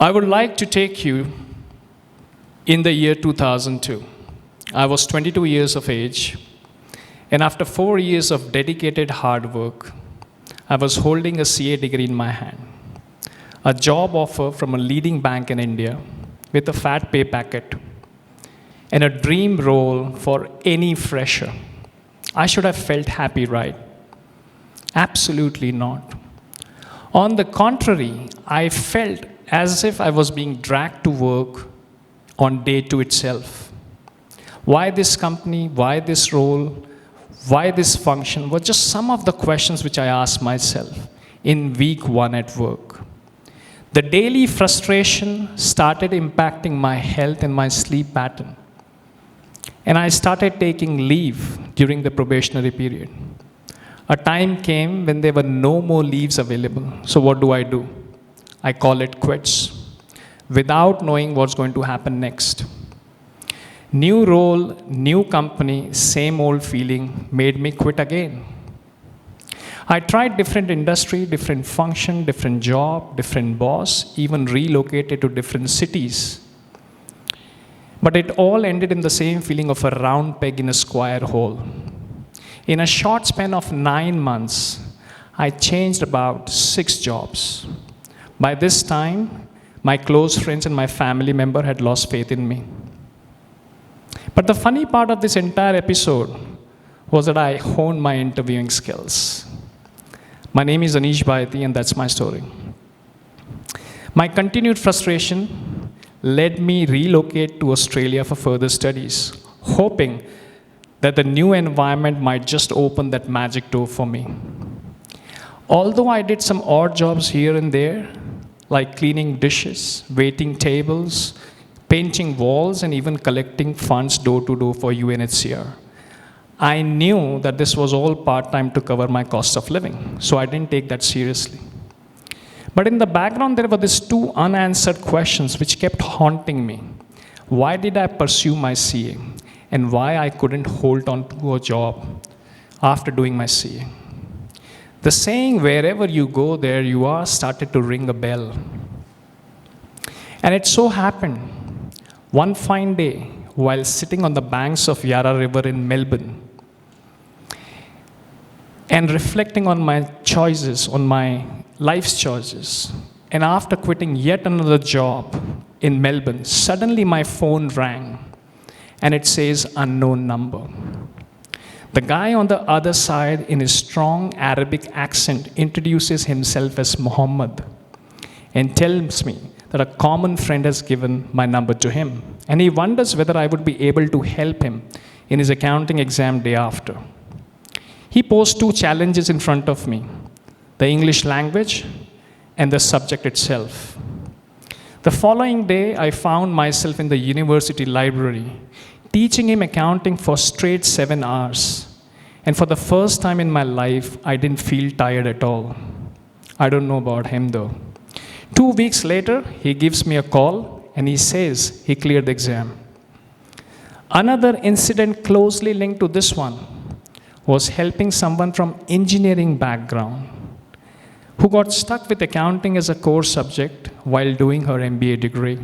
I would like to take you in the year 2002. I was 22 years of age, and after 4 years of dedicated hard work, I was holding a CA degree in my hand, a job offer from a leading bank in India with a fat pay packet, and a dream role for any fresher. I should have felt happy, right? Absolutely not. On the contrary, I felt as if I was being dragged to work on day two itself. Why this company? Why this role? Why this function? Were just some of the questions which I asked myself in week one at work. The daily frustration started impacting my health and my sleep pattern. And I started taking leave during the probationary period. A time came when there were no more leaves available. So what do? I call it quits, without knowing what's going to happen next. New role, new company, same old feeling made me quit again. I tried different industry, different function, different job, different boss, even relocated to different cities. But it all ended in the same feeling of a round peg in a square hole. In a short span of 9 months, I changed about 6 jobs. By this time, my close friends and my family member had lost faith in me. But the funny part of this entire episode was that I honed my interviewing skills. My name is Anish, Baheti, and that's my story. My continued frustration led me relocate to Australia for further studies, hoping that the new environment might just open that magic door for me. Although I did some odd jobs here and there, like cleaning dishes, waiting tables, painting walls, and even collecting funds door to door for UNHCR, I knew that this was all part-time to cover my cost of living, so I didn't take that seriously. But in the background, there were these 2 unanswered questions which kept haunting me. Why did I pursue my CA? And why I couldn't hold on to a job after doing my CA? The saying, wherever you go, there you are, started to ring a bell. And it so happened, one fine day, while sitting on the banks of Yarra River in Melbourne, and reflecting on my choices, on my life's choices, and after quitting yet another job in Melbourne, suddenly my phone rang, and it says unknown number. The guy on the other side, in his strong Arabic accent, introduces himself as Muhammad and tells me that a common friend has given my number to him, and he wonders whether I would be able to help him in his accounting exam day after. He posed 2 challenges in front of me: the English language and the subject itself. The following day, I found myself in the university library, teaching him accounting for straight 7 hours. And for the first time in my life, I didn't feel tired at all. I don't know about him though. 2 weeks later, he gives me a call and he says he cleared the exam. Another incident closely linked to this one was helping someone from engineering background who got stuck with accounting as a core subject while doing her MBA degree.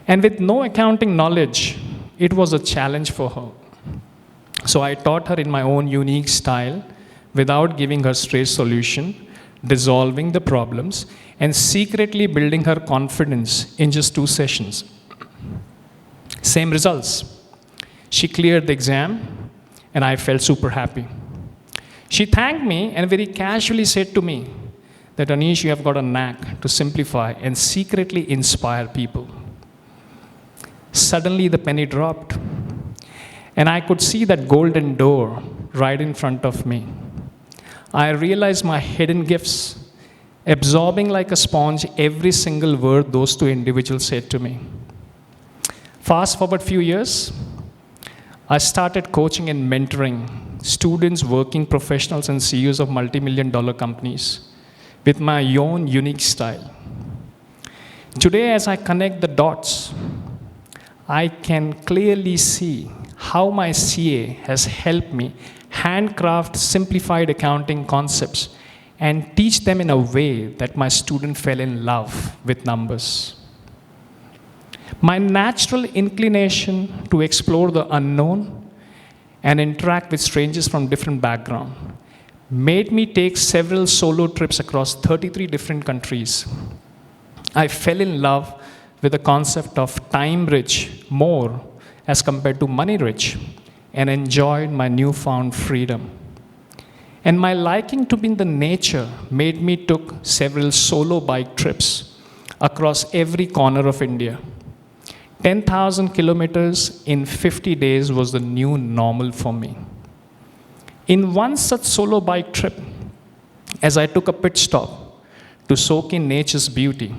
And with no accounting knowledge, it was a challenge for her. So I taught her in my own unique style, without giving her straight solution, dissolving the problems, and secretly building her confidence in just 2 sessions. Same results. She cleared the exam, and I felt super happy. She thanked me and very casually said to me that, Anish, you have got a knack to simplify and secretly inspire people. Suddenly the penny dropped, and I could see that golden door right in front of me. I realized my hidden gifts, absorbing like a sponge every single word those 2 individuals said to me. Fast forward few years, I started coaching and mentoring students, working professionals, and CEOs of multi-million-dollar companies with my own unique style. Today, as I connect the dots, I can clearly see how my CA has helped me handcraft simplified accounting concepts and teach them in a way that my student fell in love with numbers. My natural inclination to explore the unknown and interact with strangers from different backgrounds made me take several solo trips across 33 different countries. I fell in love with the concept of time rich more as compared to money rich and enjoyed my newfound freedom. And my liking to be in the nature made me took several solo bike trips across every corner of India. 10,000 kilometers in 50 days was the new normal for me. In one such solo bike trip, as I took a pit stop to soak in nature's beauty,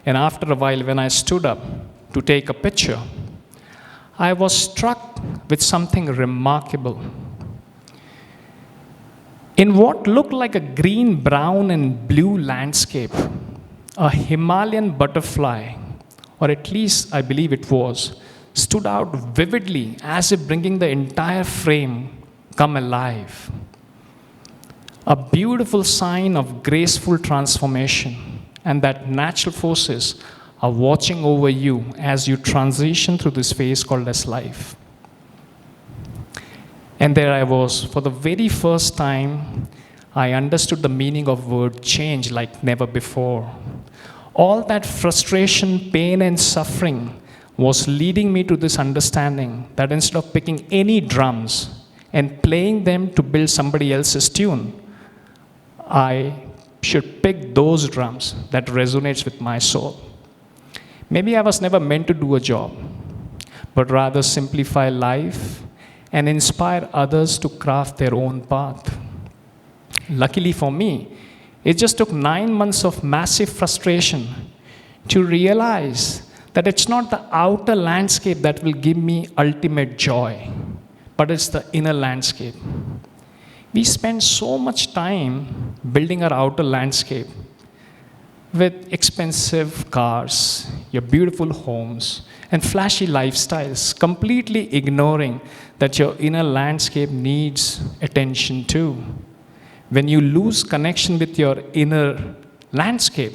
and after a while when I stood up to take a picture, I was struck with something remarkable. In what looked like a green, brown, and blue landscape, a Himalayan butterfly, or at least I believe it was, stood out vividly as if bringing the entire frame come alive. A beautiful sign of graceful transformation, and that natural forces are watching over you as you transition through this phase called as life. And there I was, for the very first time, I understood the meaning of word change like never before. All that frustration, pain, and suffering was leading me to this understanding that instead of picking any drums and playing them to build somebody else's tune, I should pick those drums that resonates with my soul. Maybe I was never meant to do a job, but rather simplify life and inspire others to craft their own path. Luckily for me, it just took 9 months of massive frustration to realize that it's not the outer landscape that will give me ultimate joy, but it's the inner landscape. We spend so much time building our outer landscape with expensive cars, your beautiful homes, and flashy lifestyles, completely ignoring that your inner landscape needs attention too. When you lose connection with your inner landscape,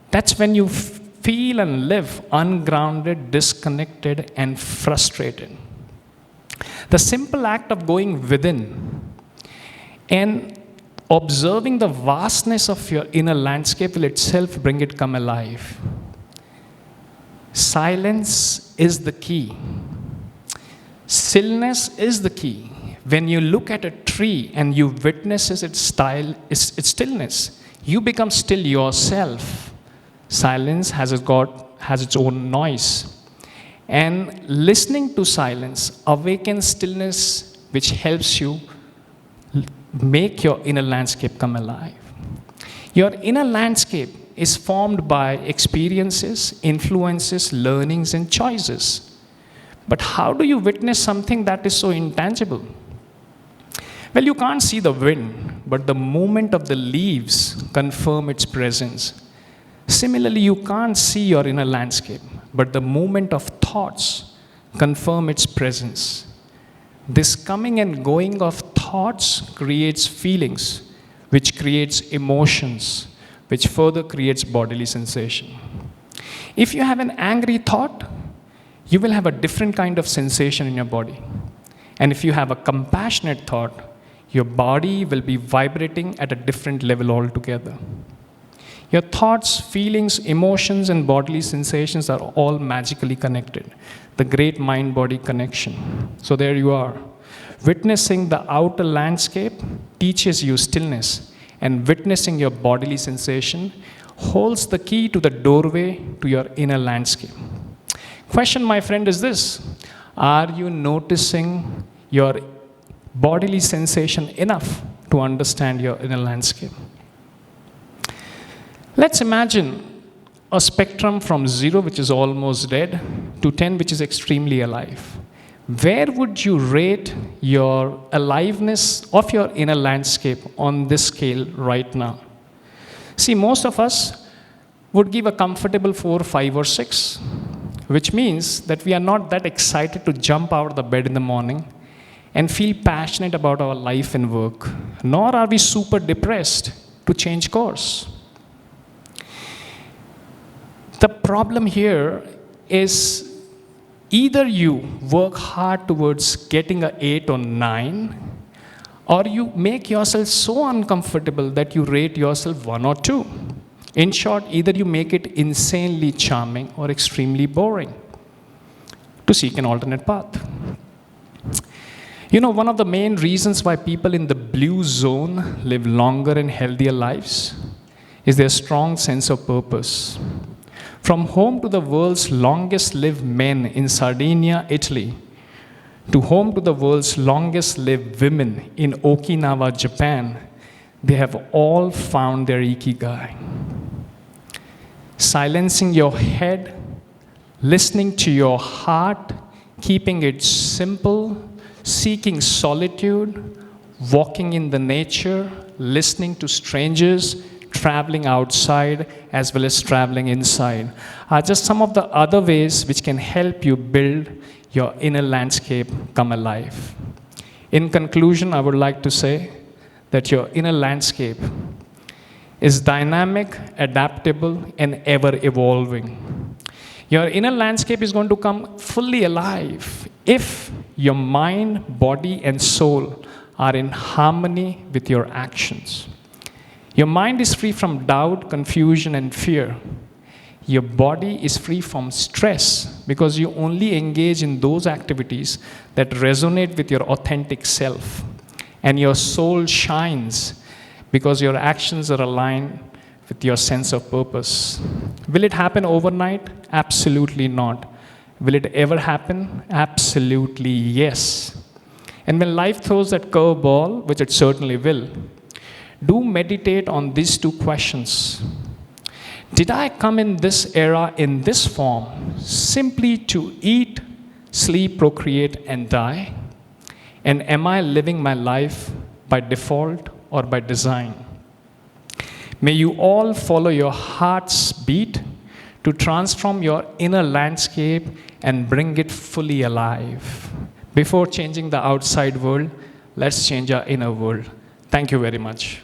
that's when you feel and live ungrounded, disconnected, and frustrated. The simple act of going within and observing the vastness of your inner landscape will itself bring it come alive. Silence is the key. Stillness is the key. When you look at a tree and you witness its stillness, you become still yourself. Silence has its own noise. And listening to silence awakens stillness, which helps you make your inner landscape come alive. Your inner landscape is formed by experiences, influences, learnings, and choices. But how do you witness something that is so intangible? Well, you can't see the wind, but the movement of the leaves confirm its presence. Similarly, you can't see your inner landscape, but the movement of thoughts confirm its presence. This coming and going of thoughts creates feelings, which creates emotions, which further creates bodily sensation. If you have an angry thought, you will have a different kind of sensation in your body. And if you have a compassionate thought, your body will be vibrating at a different level altogether. Your thoughts, feelings, emotions, and bodily sensations are all magically connected. The great mind-body connection. So there you are. Witnessing the outer landscape teaches you stillness, and witnessing your bodily sensation holds the key to the doorway to your inner landscape. Question, my friend, is this: are you noticing your bodily sensation enough to understand your inner landscape? Let's imagine a spectrum from 0, which is almost dead, to 10, which is extremely alive. Where would you rate your aliveness of your inner landscape on this scale right now? See, most of us would give a comfortable 4, 5, or 6, which means that we are not that excited to jump out of the bed in the morning and feel passionate about our life and work, nor are we super depressed to change course. The problem here is either you work hard towards getting an 8 or 9, or you make yourself so uncomfortable that you rate yourself 1 or 2. In short, either you make it insanely charming or extremely boring to seek an alternate path. You know, one of the main reasons why people in the blue zone live longer and healthier lives is their strong sense of purpose. From home to the world's longest lived men in Sardinia, Italy, to home to the world's longest lived women in Okinawa, Japan, they have all found their ikigai. Silencing your head, listening to your heart, keeping it simple, seeking solitude, walking in the nature, listening to strangers, traveling outside as well as traveling inside are just some of the other ways which can help you build your inner landscape come alive. In conclusion, I would like to say that your inner landscape is dynamic, adaptable, and ever evolving. Your inner landscape is going to come fully alive if your mind, body, and soul are in harmony with your actions. Your mind is free from doubt, confusion, and fear. Your body is free from stress because you only engage in those activities that resonate with your authentic self. And your soul shines because your actions are aligned with your sense of purpose. Will it happen overnight? Absolutely not. Will it ever happen? Absolutely yes. And when life throws that curveball, which it certainly will, do meditate on these 2 questions. Did I come in this era in this form simply to eat, sleep, procreate, and die? And am I living my life by default or by design? May you all follow your heart's beat to transform your inner landscape and bring it fully alive. Before changing the outside world, let's change our inner world. Thank you very much.